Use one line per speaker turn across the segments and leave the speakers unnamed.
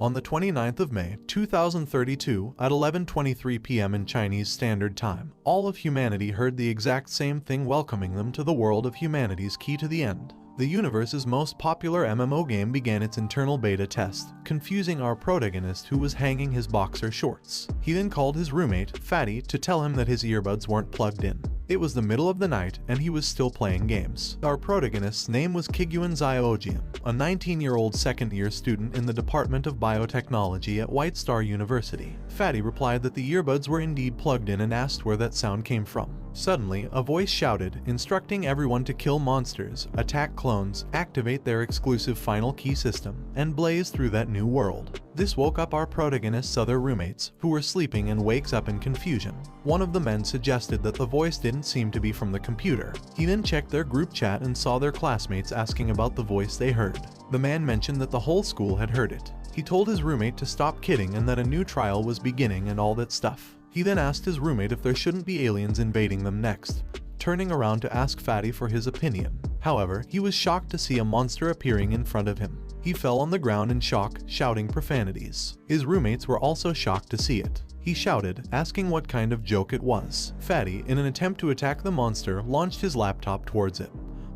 On the 29th of May, 2032, at 11:23 p.m. in Chinese Standard Time, all of humanity heard the exact same thing welcoming them to the world of humanity's key to the end. The universe's most popular MMO game began its internal beta test, confusing our protagonist who was hanging his boxer shorts. He then called his roommate, Fatty, to tell him that his earbuds weren't plugged in. It was the middle of the night and he was still playing games. Our protagonist's name was Kiguan Ziojian, a 19-year-old second-year student in the Department of Biotechnology at White Star University. Fatty replied that the earbuds were indeed plugged in and asked where that sound came from. Suddenly, a voice shouted, instructing everyone to kill monsters, attack clones, activate their exclusive final key system, and blaze through that new world. This woke up our protagonist's other roommates, who were sleeping, and wakes up in confusion. One of the men suggested that the voice didn't seem to be from the computer. He then checked their group chat and saw their classmates asking about the voice they heard. The man mentioned that the whole school had heard it. He told his roommate to stop kidding and that a new trial was beginning and all that stuff. He then asked his roommate if there shouldn't be aliens invading them next, turning around to ask Fatty for his opinion. However, he was shocked to see a monster appearing in front of him. He fell on the ground in shock, shouting profanities. His roommates were also shocked to see it. He shouted, asking what kind of joke it was. Fatty, in an attempt to attack the monster, launched his laptop towards it,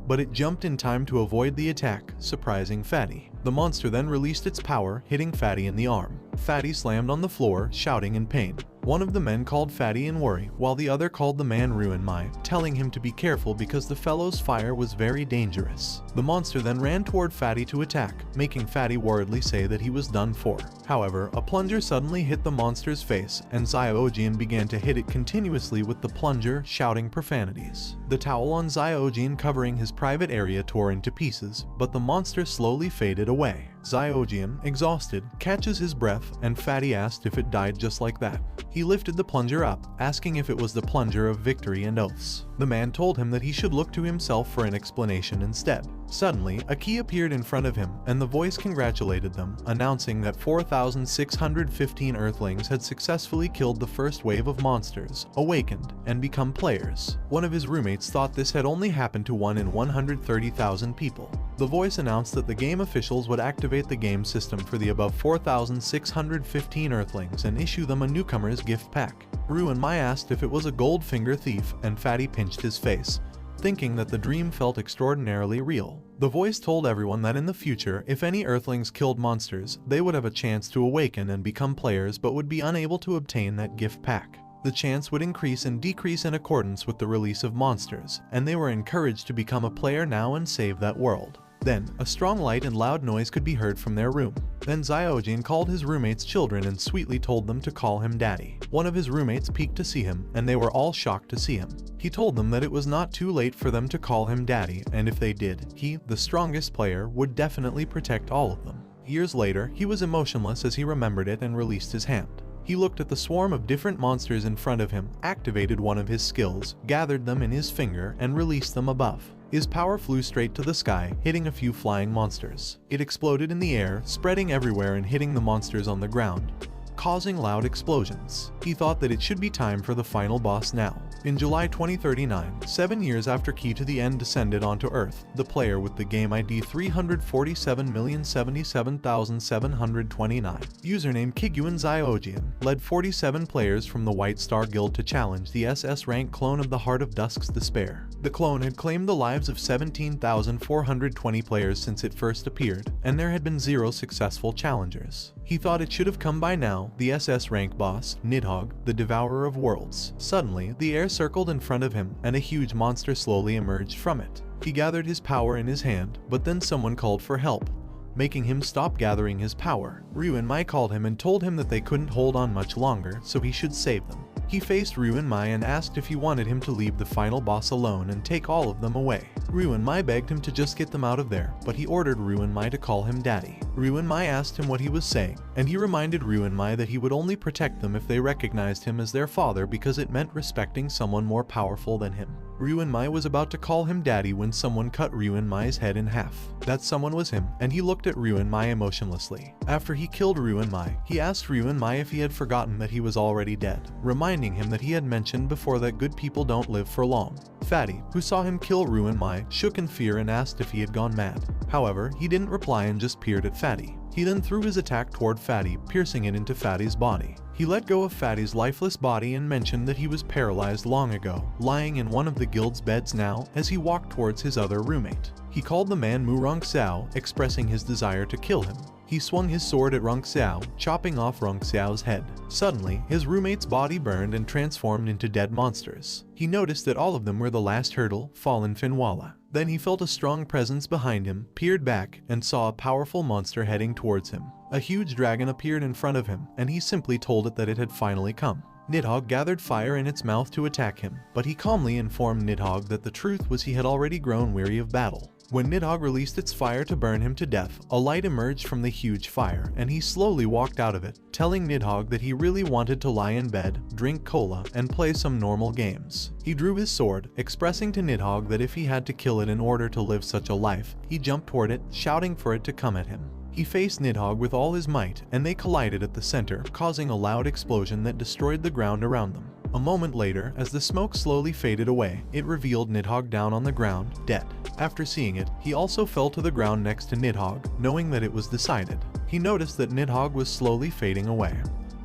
but it jumped in time to avoid the attack, surprising Fatty. The monster then released its power, hitting Fatty in the arm. Fatty slammed on the floor, shouting in pain. One of the men called Fatty in worry, while the other called the man Ruin Mai, telling him to be careful because the fellow's fire was very dangerous. The monster then ran toward Fatty to attack, making Fatty worriedly say that he was done for. However, a plunger suddenly hit the monster's face, and Ziojian began to hit it continuously with the plunger, shouting profanities. The towel on Ziojian covering his private area tore into pieces, but the monster slowly faded away. Ziojian, exhausted, catches his breath, and Fatty asked if it died just like that. He lifted the plunger up, asking if it was the plunger of victory and oaths. The man told him that he should look to himself for an explanation instead. Suddenly, a key appeared in front of him, and the voice congratulated them, announcing that 4,615 Earthlings had successfully killed the first wave of monsters, awakened, and become players. One of his roommates thought this had only happened to 1 in 130,000 people. The voice announced that the game officials would activate the game system for the above 4,615 Earthlings and issue them a newcomer's gift pack. Ruin Mai asked if it was a Goldfinger thief, and Fatty pinched his face, thinking that the dream felt extraordinarily real. The voice told everyone that in the future, if any Earthlings killed monsters, they would have a chance to awaken and become players but would be unable to obtain that gift pack. The chance would increase and decrease in accordance with the release of monsters, and they were encouraged to become a player now and save that world. Then, a strong light and loud noise could be heard from their room. Then Ziojian called his roommate's children and sweetly told them to call him Daddy. One of his roommates peeked to see him, and they were all shocked to see him. He told them that it was not too late for them to call him Daddy, and if they did, he, the strongest player, would definitely protect all of them. Years later, he was emotionless as he remembered it and released his hand. He looked at the swarm of different monsters in front of him, activated one of his skills, gathered them in his finger, and released them above. His power flew straight to the sky, hitting a few flying monsters. It exploded in the air, spreading everywhere and hitting the monsters on the ground, causing loud explosions. He thought that it should be time for the final boss now. In July 2039, 7 years after Key to the End descended onto Earth, the player with the game ID 347,077,729, username Kiguan Ziojian, led 47 players from the White Star Guild to challenge the SS rank clone of the Heart of Dusk's Despair. The clone had claimed the lives of 17,420 players since it first appeared, and there had been 0 successful challengers. He thought it should have come by now, the SS rank boss, Nidhogg, the Devourer of Worlds. Suddenly, the air circled in front of him, and a huge monster slowly emerged from it. He gathered his power in his hand, but then someone called for help, making him stop gathering his power. Ruin Mai called him and told him that they couldn't hold on much longer, so he should save them. He faced Ruin Mai and asked if he wanted him to leave the final boss alone and take all of them away. Ruin Mai begged him to just get them out of there, but he ordered Ruin Mai to call him Daddy. Ruin Mai asked him what he was saying, and he reminded Ruin Mai that he would only protect them if they recognized him as their father because it meant respecting someone more powerful than him. Ruin Mai was about to call him Daddy when someone cut Ruin Mai's head in half. That someone was him, and he looked at Ruin Mai emotionlessly. After he killed Ruin Mai, he asked Ruin Mai if he had forgotten that he was already dead, reminding him that he had mentioned before that good people don't live for long. Fatty, who saw him kill Ruin Mai, shook in fear and asked if he had gone mad. However, he didn't reply and just peered at Fatty. He then threw his attack toward Fatty, piercing it into Fatty's body. He let go of Fatty's lifeless body and mentioned that he was paralyzed long ago, lying in one of the guild's beds now as he walked towards his other roommate. He called the man Mu Rongxiao, expressing his desire to kill him. He swung his sword at Rongxiao, chopping off Rongxiao's head. Suddenly, his roommate's body burned and transformed into dead monsters. He noticed that all of them were the last hurdle, fallen Finwala. Then he felt a strong presence behind him, peered back, and saw a powerful monster heading towards him. A huge dragon appeared in front of him, and he simply told it that it had finally come. Nidhogg gathered fire in its mouth to attack him, but he calmly informed Nidhogg that the truth was he had already grown weary of battle. When Nidhogg released its fire to burn him to death, a light emerged from the huge fire, and he slowly walked out of it, telling Nidhogg that he really wanted to lie in bed, drink cola, and play some normal games. He drew his sword, expressing to Nidhogg that if he had to kill it in order to live such a life, he jumped toward it, shouting for it to come at him. He faced Nidhogg with all his might, and they collided at the center, causing a loud explosion that destroyed the ground around them. A moment later, as the smoke slowly faded away, it revealed Nidhogg down on the ground, dead. After seeing it, he also fell to the ground next to Nidhogg, knowing that it was decided. He noticed that Nidhogg was slowly fading away.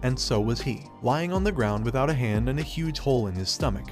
And so was he, lying on the ground without a hand and a huge hole in his stomach.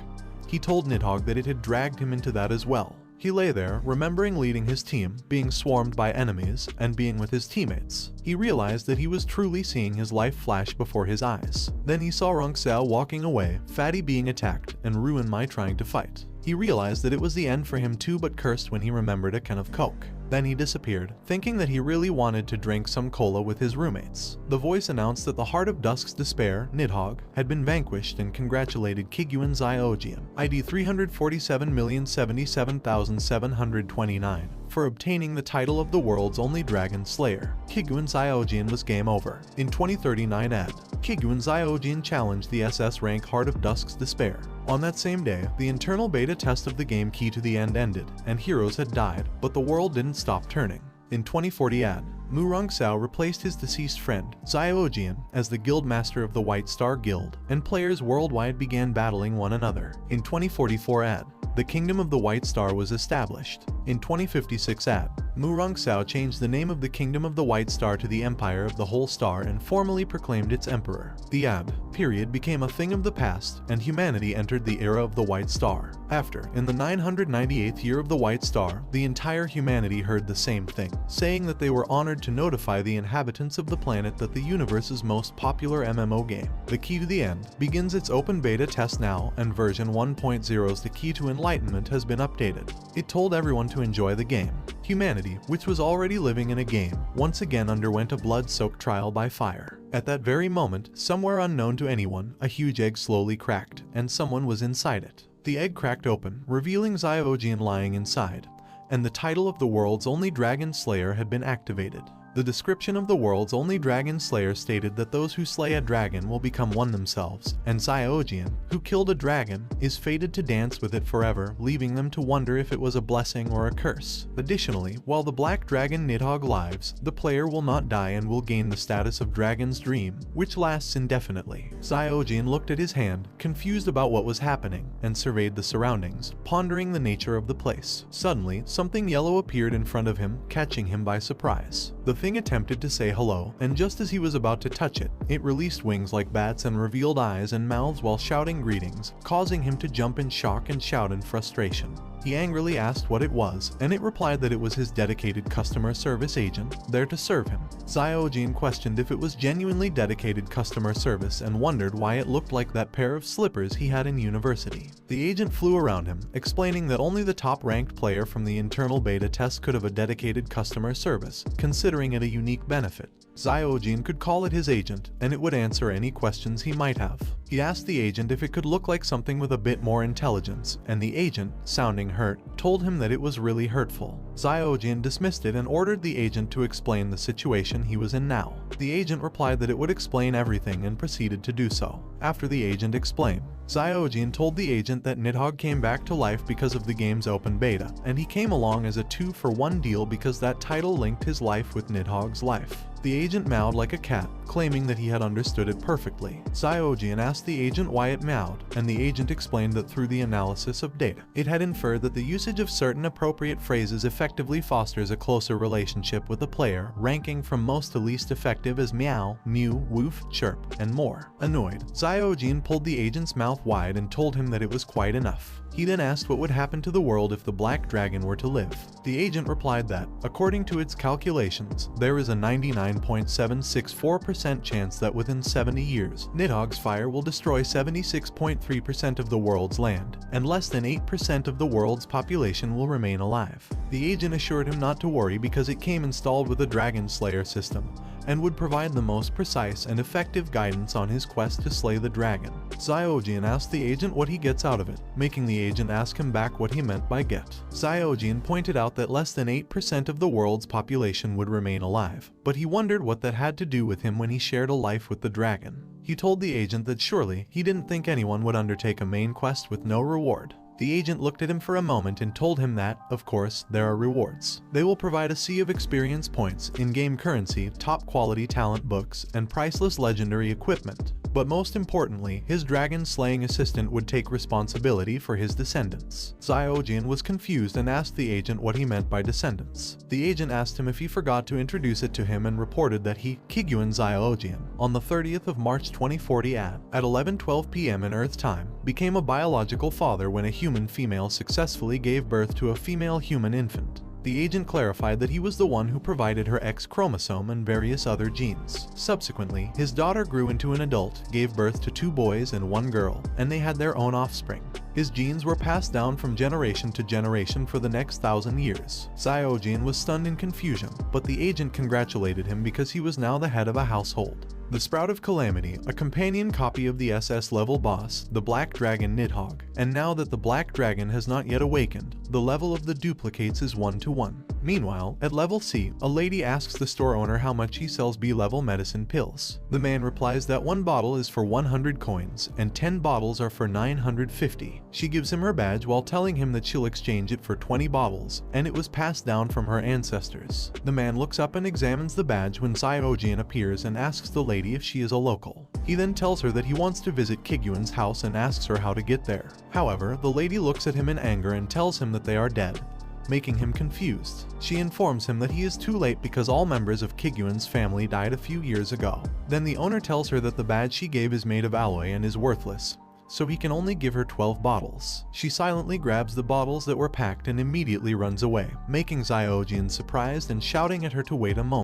He told Nidhogg that it had dragged him into that as well. He lay there, remembering leading his team, being swarmed by enemies, and being with his teammates. He realized that he was truly seeing his life flash before his eyes. Then he saw Rongxiao walking away, Fatty being attacked, and Ruin Mai trying to fight. He realized that it was the end for him too, but cursed when he remembered a can of Coke. Then he disappeared, thinking that he really wanted to drink some cola with his roommates. The voice announced that the Heart of Dusk's despair, Nidhogg, had been vanquished and congratulated Kiguan Ziojian, ID 347,077,729, for obtaining the title of the world's only dragon slayer. Kiguan Ziojian was game over. In 2039 ad, Kiguan Ziojian challenged the SS rank Heart of Dusk's despair. On that same day, the internal beta test of the game Key to the End ended, and heroes had died, but the world didn't stop turning. In 2040 ad, Mu Rongxiao replaced his deceased friend, Ziojian, as the guild master of the White Star Guild, and players worldwide began battling one another. In 2044 ad, the Kingdom of the White Star was established. In 2056 ad, Mu Rongxiao changed the name of the Kingdom of the White Star to the Empire of the Whole Star and formally proclaimed its emperor. The ad period became a thing of the past, and humanity entered the era of the White Star. After, in the 998th year of the White Star, the entire humanity heard the same thing, saying that they were honored to notify the inhabitants of the planet that the universe's most popular MMO game, The Key to the End, begins its open beta test now, and version 1.0's The Key to Enlightenment has been updated. It told everyone to enjoy the game. Humanity, which was already living in a game, once again underwent a blood-soaked trial by fire. At that very moment, somewhere unknown to anyone, a huge egg slowly cracked, and someone was inside it. The egg cracked open, revealing Ziojian lying inside, and the title of the world's only dragon slayer had been activated. The description of the world's only dragon slayer stated that those who slay a dragon will become one themselves, and Ziojian, who killed a dragon, is fated to dance with it forever, leaving them to wonder if it was a blessing or a curse. Additionally, while the black dragon Nidhogg lives, the player will not die and will gain the status of Dragon's Dream, which lasts indefinitely. Ziojian looked at his hand, confused about what was happening, and surveyed the surroundings, pondering the nature of the place. Suddenly, something yellow appeared in front of him, catching him by surprise. The thing attempted to say hello, and just as he was about to touch it, it released wings like bats and revealed eyes and mouths while shouting greetings, causing him to jump in shock and shout in frustration. He angrily asked what it was, and it replied that it was his dedicated customer service agent, there to serve him. Ziojian questioned if it was genuinely dedicated customer service and wondered why it looked like that pair of slippers he had in university. The agent flew around him, explaining that only the top-ranked player from the internal beta test could have a dedicated customer service, considering it a unique benefit. Ziojian could call it his agent, and it would answer any questions he might have. He asked the agent if it could look like something with a bit more intelligence, and the agent, sounding hurt, told him that it was really hurtful. Ziojian dismissed it and ordered the agent to explain the situation he was in now. The agent replied that it would explain everything and proceeded to do so. After the agent explained, Ziojian told the agent that Nidhogg came back to life because of the game's open beta, and he came along as a 2-for-1 deal because that title linked his life with Nidhogg's life. The agent meowed like a cat, claiming that he had understood it perfectly. Xiaojian asked the agent why it meowed, and the agent explained that through the analysis of data, it had inferred that the usage of certain appropriate phrases effectively fosters a closer relationship with the player, ranking from most to least effective as meow, mew, woof, chirp, and more. Annoyed, Xiaojian pulled the agent's mouth wide and told him that it was quite enough. He then asked what would happen to the world if the black dragon were to live. The agent replied that, according to its calculations, there is a 99.764% chance that within 70 years, Nidhogg's fire will destroy 76.3% of the world's land, and less than 8% of the world's population will remain alive. The agent assured him not to worry because it came installed with a Dragon Slayer system, and would provide the most precise and effective guidance on his quest to slay the dragon. Xiaojian asked the agent what he gets out of it, making the agent ask him back what he meant by get. Xiaojian pointed out that less than 8% of the world's population would remain alive, but he wondered what that had to do with him when he shared a life with the dragon. He told the agent that surely he didn't think anyone would undertake a main quest with no reward. The agent looked at him for a moment and told him that, of course, there are rewards. They will provide a sea of experience points, in-game currency, top-quality talent books, and priceless legendary equipment. But most importantly, his dragon-slaying assistant would take responsibility for his descendants. Xiaojian was confused and asked the agent what he meant by descendants. The agent asked him if he forgot to introduce it to him and reported that he, Kiguan Xiaojian, on the 30th of March 2040 at 11:12 p.m. in Earth time, became a biological father when a human female successfully gave birth to a female human infant. The agent clarified that he was the one who provided her X chromosome and various other genes. Subsequently, his daughter grew into an adult, gave birth to 2 boys and 1 girl, and they had their own offspring. His genes were passed down from generation to generation for the next 1,000 years. Xiaojian was stunned in confusion, but the agent congratulated him because he was now the head of a household. The Sprout of Calamity, a companion copy of the SS-level boss, the Black Dragon Nidhogg, and now that the Black Dragon has not yet awakened, the level of the duplicates is 1-to-1. Meanwhile, at level C, a lady asks the store owner how much he sells B-level medicine pills. The man replies that 1 bottle is for 100 coins, and 10 bottles are for 950. She gives him her badge while telling him that she'll exchange it for 20 bottles, and it was passed down from her ancestors. The man looks up and examines the badge when Xiaojian appears and asks the lady if she is a local. He then tells her that he wants to visit Kiguan's house and asks her how to get there. However, the lady looks at him in anger and tells him that they are dead, making him confused. She informs him that he is too late because all members of Kiguan's family died a few years ago. Then the owner tells her that the badge she gave is made of alloy and is worthless, so he can only give her 12 bottles. She silently grabs the bottles that were packed and immediately runs away, making Xiaojian surprised and shouting at her to wait a moment.